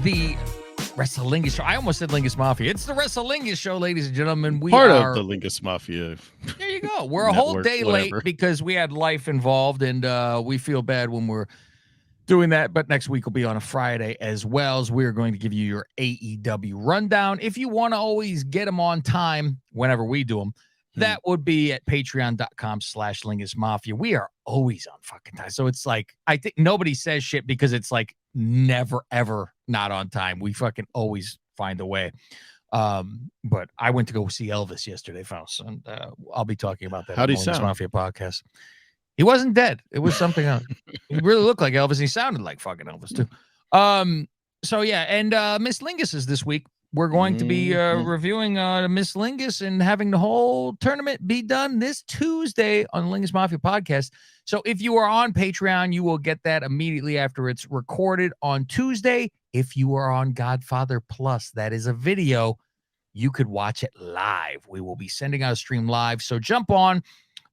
the Wrestlingus Show. I almost said Lingus Mafia. It's the Wrestlingus Show, ladies and gentlemen. We Part are of the Lingus Mafia. There you go. We're a whole day late because we had life involved, and we feel bad when we're doing that. But next week will be on a Friday as well, as we're going to give you your AEW rundown. If you want to always get them on time whenever we do them, that would be at patreon.com/Lingus Mafia. We are always on fucking time. So it's like, I think nobody says shit because it's like never, ever not on time. We fucking always find a way. But I went to go see Elvis yesterday, Faust, and I'll be talking about that. How do you sound? sound? Mafia podcast. He wasn't dead. It was something else. He really looked like Elvis. He sounded like fucking Elvis too. So yeah, and Miss Lingus is this week. We're going to be reviewing Miss Lingus and having the whole tournament be done this Tuesday on the Lingus Mafia podcast. So if you are on Patreon, you will get that immediately after it's recorded on Tuesday. If you are on Godfather Plus, that is a video. You could watch it live. We will be sending out a stream live. So jump on.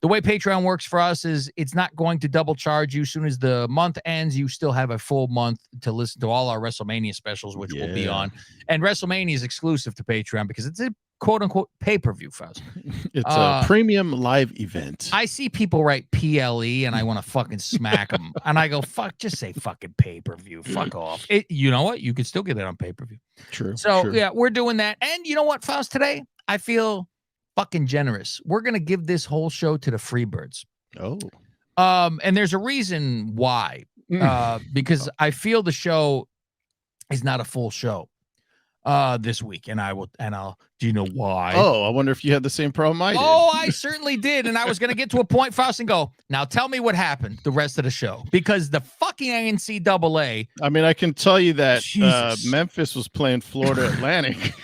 The way Patreon works for us is it's not going to double charge you. As soon as the month ends, you still have a full month to listen to all our WrestleMania specials, which will be on. And WrestleMania is exclusive to Patreon because it's a quote-unquote pay-per-view, Faust. It's a premium live event. I see people write PLE, and I want to fucking smack them. And I go, fuck, just say fucking pay-per-view. Fuck off. You know what? You can still get it on pay-per-view. True. So, yeah, we're doing that. And you know what, Faust, today? I feel fucking generous. We're gonna give this whole show to the Freebirds. And there's a reason why. Because I feel the show is not a full show this week, and I'll do you know why? I wonder if you had the same problem I did. I certainly did, and I was gonna get to a point, Faust, and go, now tell me what happened the rest of the show, because the fucking NCAA. I mean, I can tell you that Memphis was playing Florida Atlantic.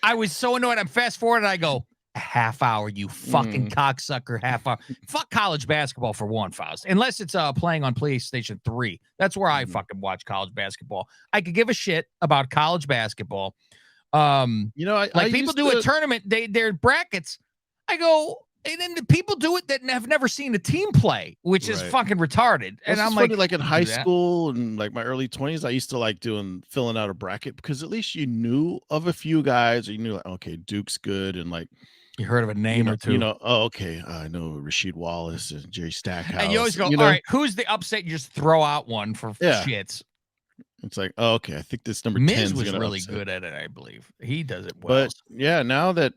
I was so annoyed. I'm fast forward, and I go, a half hour, you fucking cocksucker, half hour. Fuck college basketball for one, Faust. Unless it's playing on PlayStation 3. That's where I fucking watch college basketball. I could give a shit about college basketball. You know, like people do a tournament, they're brackets. I go, and then the people do it that have never seen a team play, which is fucking retarded. And I'm like in high school and like my early 20s, I used to like filling out a bracket because at least you knew of a few guys, or you knew like, okay, Duke's good, and like you heard of a name or two. You know, I know Rasheed Wallace and Jerry Stackhouse. And you always go, all right, who's the upset? You just throw out one for shits. It's like, okay, I think this number Miz 10 was really upset. good at it, I believe. He does it well. But yeah, now that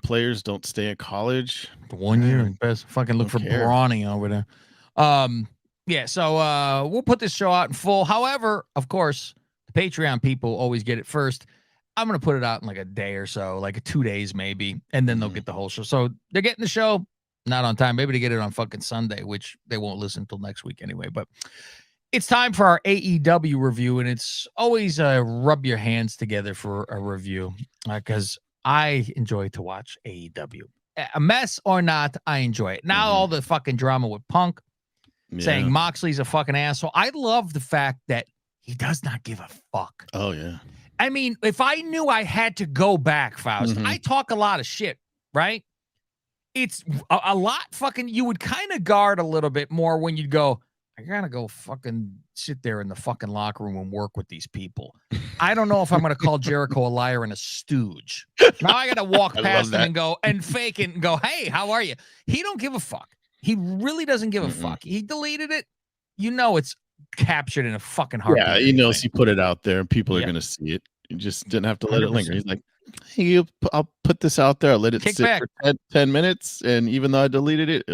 players don't stay in college. 1 year, best fucking look for Brawny over there. Yeah, so we'll put this show out in full. However, of course, the Patreon people always get it first. I'm gonna put it out in like a day or so, like 2 days maybe, and then they'll get the whole show. So they're getting the show not on time. Maybe they get it on fucking Sunday, which they won't listen until next week anyway. But it's time for our AEW review, and it's always rub your hands together for a review because I enjoy to watch AEW. A mess or not, I enjoy it. Now all the fucking drama with Punk saying Moxley's a fucking asshole. I love the fact that he does not give a fuck. Oh, yeah. I mean, if I knew I had to go back, Faust, I talk a lot of shit, right? It's a lot fucking, you would kind of guard a little bit more when you'd go, I gotta go fucking sit there in the fucking locker room and work with these people. I don't know if I'm gonna call Jericho a liar and a stooge. Now I gotta walk past him and go and fake it and go, hey, how are you? He don't give a fuck. He really doesn't give a fuck. He deleted it. You know it's captured in a fucking heartbeat. Yeah, he knows he put it out there and people are gonna see it. You just didn't have to let 100%. It linger. He's like, hey, I'll put this out there. I'll let it sit for 10 minutes. And even though I deleted it,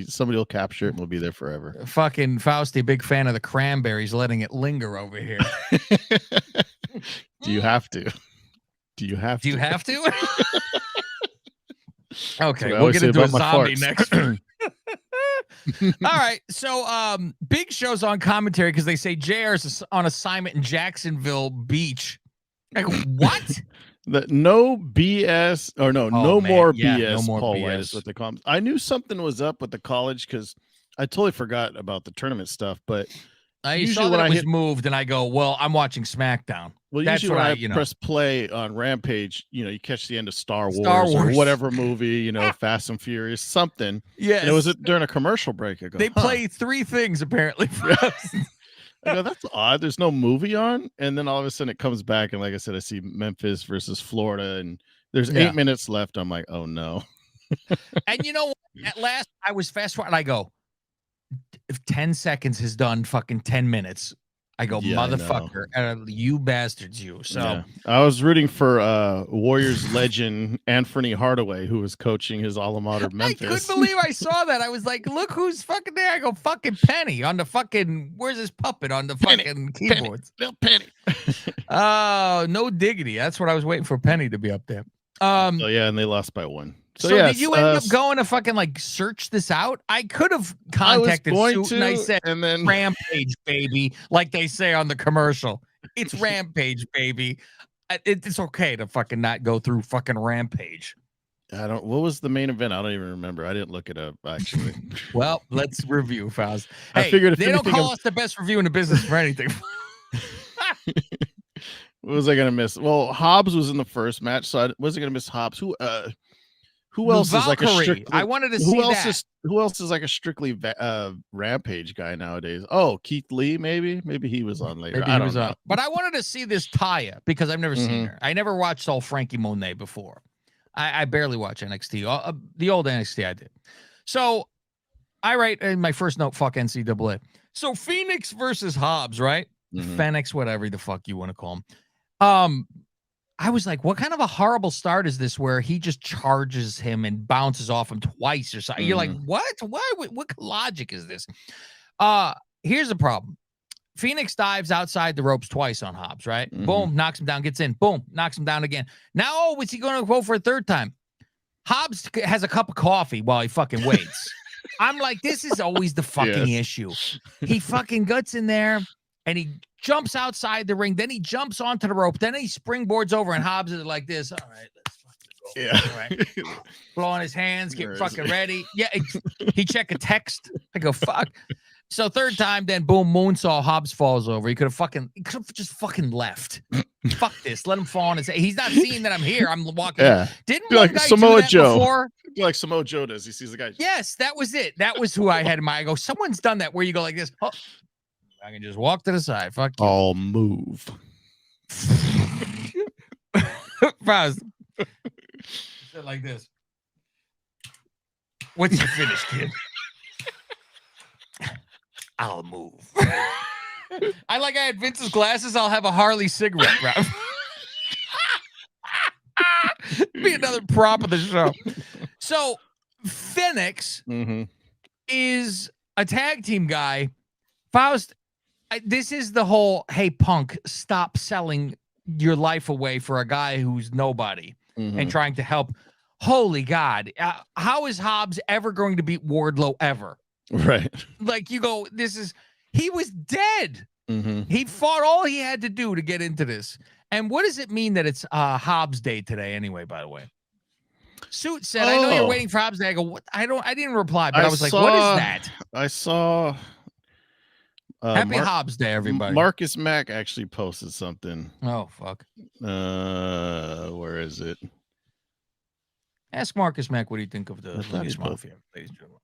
somebody will capture it and we'll be there forever. Fucking Fausty, big fan of the Cranberries, letting it linger over here. Do you have to? Do you have to? Okay, we'll get into a zombie next week. All right, so Big Show's on commentary because they say JR's on assignment in Jacksonville Beach. Like, what? No BS or no more BS. No more Paul BS. White is what they call him. I knew something was up with the college because I totally forgot about the tournament stuff. But I saw that it was moved, and I go, "Well, I'm watching SmackDown." Well, that's usually when I press play on Rampage, you catch the end of Star Wars or whatever movie, Fast and Furious, something. Yeah, it was during a commercial break. I go, they play 3 things apparently. For us. I go, that's odd. There's no movie on. And then all of a sudden it comes back. And like I said, I see Memphis versus Florida. And there's 8 minutes left. I'm like, oh, no. And you know what? At last, I was fast forward. I go, if 10 seconds has done fucking 10 minutes, I go, motherfucker, you bastards, you. So I was rooting for Warriors legend Anthony Hardaway, who was coaching his alma mater, Memphis. I couldn't believe I saw that. I was like, look who's fucking there. I go, fucking Penny on the fucking, where's his puppet on the fucking keyboards? Little Penny. Oh, no diggity. That's what I was waiting for, Penny to be up there. And they lost by 1. So did you end up going to fucking like search this out? I could have contacted Suit and I said, and then Rampage, baby, like they say on the commercial. It's Rampage, baby. It's okay to fucking not go through fucking Rampage. What was the main event? I don't even remember. I didn't look it up, actually. Well, let's review, Faust. I figured if they don't call us the best review in the business for anything. What was I going to miss? Well, Hobbs was in the first match, so I wasn't going to miss Hobbs. Who else is like a strictly? I wanted to see that. Who else is like a strictly Rampage guy nowadays? Oh, Keith Lee, maybe he was on later. I don't know. But I wanted to see this Taya because I've never seen her. I never watched all Frankie Monet before. I barely watch NXT. The old NXT I did. So I write in my first note, fuck NCAA. So Phoenix versus Hobbs, right? Phoenix, whatever the fuck you want to call him. I was like, what kind of a horrible start is this where he just charges him and bounces off him twice or something? You're like, what? Why? What logic is this? Here's the problem. Phoenix dives outside the ropes twice on Hobbs, right? Boom, knocks him down, gets in. Boom, knocks him down again. Now, is he going to go for a third time? Hobbs has a cup of coffee while he fucking waits. I'm like, this is always the fucking issue. He fucking gets in there and he jumps outside the ring. Then he jumps onto the rope. Then he springboards over and Hobbs is like this. All right, let's fucking go. All right. Blowing his hands, getting fucking ready. Yeah, he check a text. I go, fuck. So third time, then boom, moonsault, Hobbs falls over. He could have just fucking left. Fuck this. Let him fall on his head. He's not seeing that I'm here. I'm walking. Yeah. Didn't one guy Samoa do that Joe before? Like Samoa Joe does. He sees the guy. Yes, that was it. That was who I had in mind. I go, someone's done that where you go like this. Oh, I can just walk to the side. Fuck you. I'll move. Faust. Like this. What's your finish, kid? I'll move. I had Vince's glasses. I'll have a Harley cigarette wrap. Be another prop of the show. So Phoenix is a tag team guy. Faust, this is the whole, hey, Punk, stop selling your life away for a guy who's nobody and trying to help. Holy God. How is Hobbs ever going to beat Wardlow ever? Right. Like you go, he was dead. He fought all he had to do to get into this. And what does it mean that it's Hobbs Day today anyway, by the way? Suit said, I know you're waiting for Hobbs Day. I go, what? I didn't reply, but I was like, what is that? I saw Happy Hobbs Day, everybody. Marcus Mack actually posted something. Oh, fuck. Where is it? Ask Marcus Mack what do you think of the Ladies Mafia, ladies and gentlemen.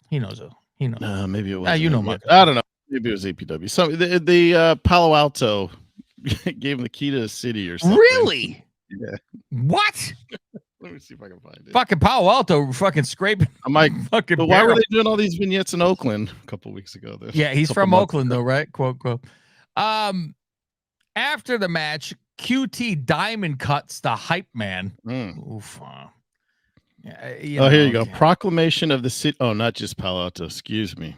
He knows. He knows. Maybe it was. You know, Marcus. I don't know. Maybe it was APW. So the Palo Alto gave him the key to the city or something. Really? Yeah. What? Let me see if I can find it. Fucking Palo Alto fucking scraping. I'm like, fucking but why were they doing all these vignettes in Oakland a couple weeks ago? Yeah, he's from Oakland though, right? Quote, quote. After the match, QT Diamond cuts the hype man. Oof. Yeah, here you go. Proclamation of the city. Oh, not just Palo Alto. Excuse me.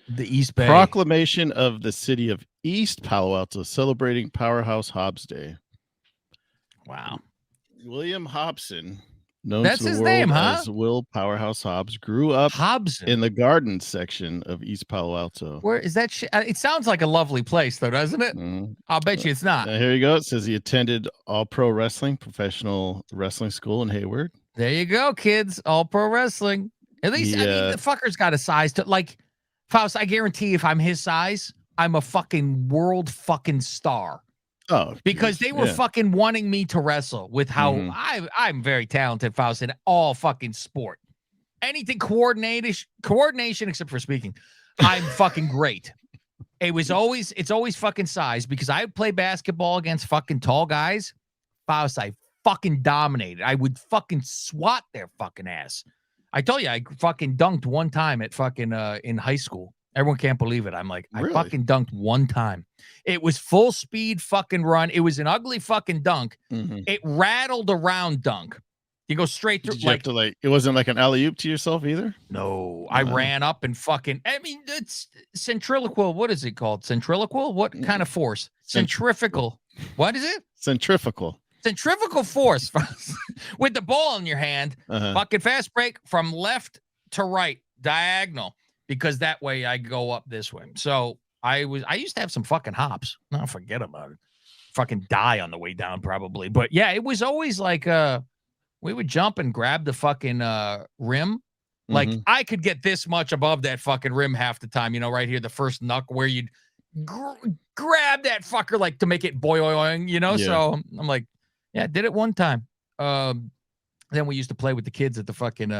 The East Bay. Proclamation of the city of East Palo Alto celebrating Powerhouse Hobbs Day. Wow. William Hobson, known That's to the his world name, huh? as Will Powerhouse Hobbs, grew up in the garden section of East Palo Alto. Where is that shit? It sounds like a lovely place, though, doesn't it? I'll bet you it's not. Here you go. It says he attended All Pro Wrestling, professional wrestling school in Hayward. There you go, kids. All Pro Wrestling. At least, I mean, the fucker's got a size to, like, Faust, I guarantee if I'm his size, I'm a fucking world fucking star. Oh, because they were fucking wanting me to wrestle with how I'm very talented, Faust, in all fucking sport. Anything coordination except for speaking. I'm fucking great. it's always fucking size because I play basketball against fucking tall guys. Faust, I fucking dominated. I would fucking swat their fucking ass. I told you, I fucking dunked one time at fucking in high school. Everyone can't believe it. I'm like, Really? I fucking dunked one time. It was full speed fucking run. It was an ugly fucking dunk. Mm-hmm. It rattled around dunk. You go straight through. Did you have to it wasn't like an alley-oop to yourself either? No, I ran up and fucking, I mean, it's centrifugal. What is it called? Centrifugal? What kind of force? Centrifugal. What is it? Centrifugal. Centrifugal force with the ball in your hand. Fucking fast break from left to right, diagonal, because that way I go up this way. So I used to have some fucking hops. No, forget about it. Fucking die on the way down probably. But yeah, it was always like we would jump and grab the fucking rim. Like I could get this much above that fucking rim half the time, right here, the first knuck where you'd grab that fucker like to make it boing, Yeah. So I'm like, yeah, I did it one time. Then we used to play with the kids at the fucking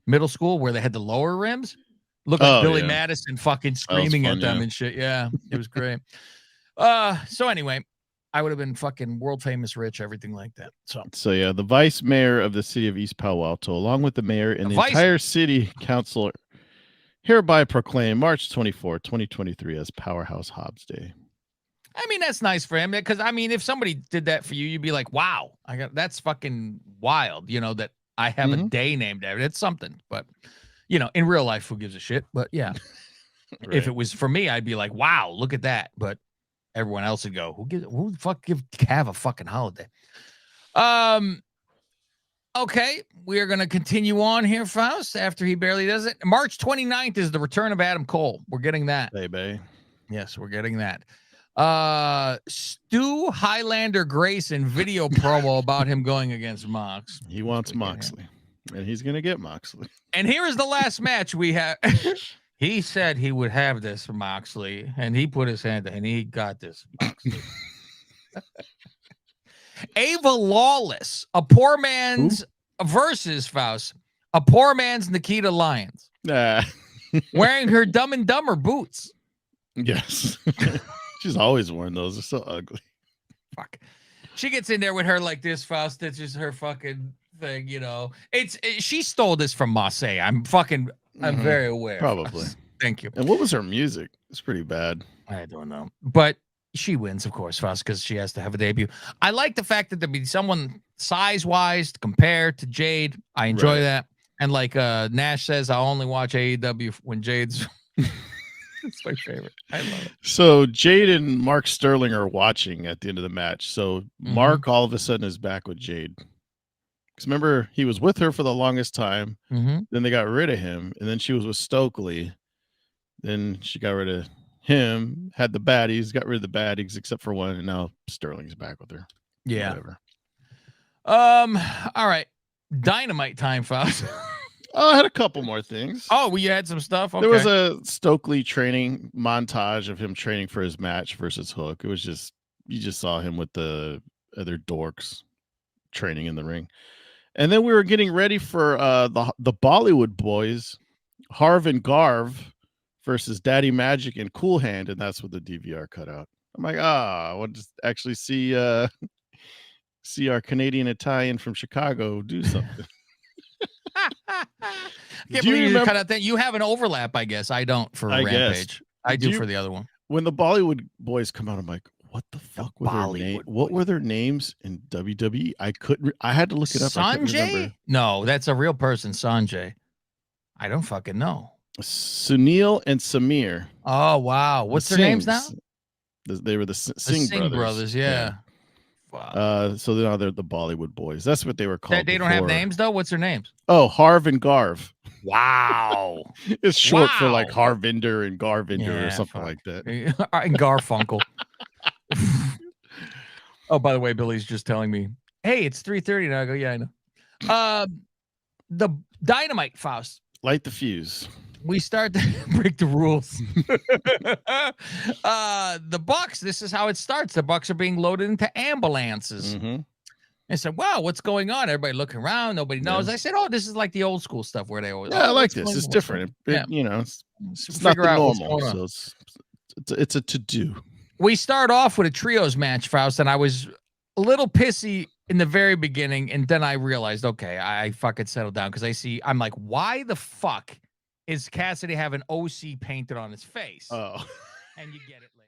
middle school where they had the lower rims. Look like Billy Madison fucking screaming at them and shit. Yeah, it was great. So anyway, I would have been fucking world famous rich, everything like that. So yeah, the vice mayor of the city of East Palo Alto, along with the mayor and the entire city council, hereby proclaim March 24, 2023 as Powerhouse Hobbs Day. I mean, that's nice for him because I mean, if somebody did that for you, you'd be like, wow, that's fucking wild, that I have a day named after it. It's something, but in real life, who gives a shit? But yeah, right. If it was for me, I'd be like, wow, look at that. But everyone else would go, who the fuck give Cav a fucking holiday? Okay, we are going to continue on here, Faust, after he barely does it. March 29th is the return of Adam Cole. We're getting that. Baby. Yes, we're getting that. Stu Highlander Grayson video promo about him going against Mox. He wants Moxley, and he's going to get Moxley. And here is the last match we have. He said he would have this for Moxley, and he put his hand and he got this Moxley. Ava Lawless, a poor man's versus Faust, a poor man's Nikita Lyons, wearing her Dumb and Dumber boots. Yes, she's always worn those. They're so ugly. Fuck. She gets in there with her like this, Faust. It's just her fucking thing, she stole this from Marseille. I'm very aware. Probably. Thank you. And what was her music? It's pretty bad. I don't know. But she wins, of course, Faust, because she has to have a debut. I like the fact that there be someone size-wise to compare to Jade. I enjoy that. And like Nash says, I only watch AEW when Jade's... It's my favorite. I love it. So Jade and Mark Sterling are watching at the end of the match. So Mark all of a sudden is back with Jade. Because remember, he was with her for the longest time. Then they got rid of him. And then she was with Stokely. Then she got rid of him, had the baddies, got rid of the baddies except for one. And now Sterling's back with her. Yeah. Whatever. All right. Dynamite time, Faust. Oh, I had a couple more things. Oh, well, you had some stuff? Okay. There was a Stokely training montage of him training for his match versus Hook. It was just, you just saw him with the other dorks training in the ring. And then we were getting ready for the Bollywood boys, Harv and Garv versus Daddy Magic and Cool Hand. And that's what the DVR cut out. I'm like, I want to actually see our Canadian Italian from Chicago do something. I can't believe you cut out that. You have an overlap, I guess. I don't for Rampage. I do for the other one. When the Bollywood boys come out, I'm like, what the fuck were their names? What were their names in WWE? I had to look it up. Sanjay? No, that's a real person, Sanjay. I don't fucking know. Sunil and Samir. Oh, wow. What's their names now? They were the Singh brothers. Yeah. Wow. So now they're the Bollywood boys. That's what they were called. They don't have names though. What's their names? Oh, Harv and Garv. Wow. It's short for like Harvinder and Garvinder or something like that. And Garfunkel. Oh, by the way, Billy's just telling me, hey, it's 3:30 now. I go, yeah, I know. The Dynamite, Faust. Light the fuse. We start to break the rules. The Bucks, this is how it starts. The Bucks are being loaded into ambulances. I said, wow, what's going on? Everybody looking around. Nobody knows. I said, oh, this is like the old school stuff where they always. Yeah, I like this. It's different. It's not the normal. So it's a to do. We start off with a trios match, Faust, and I was a little pissy in the very beginning, and then I realized, okay, I fucking settled down because I'm like, why the fuck is Cassidy having OC painted on his face? Oh, and you get it later.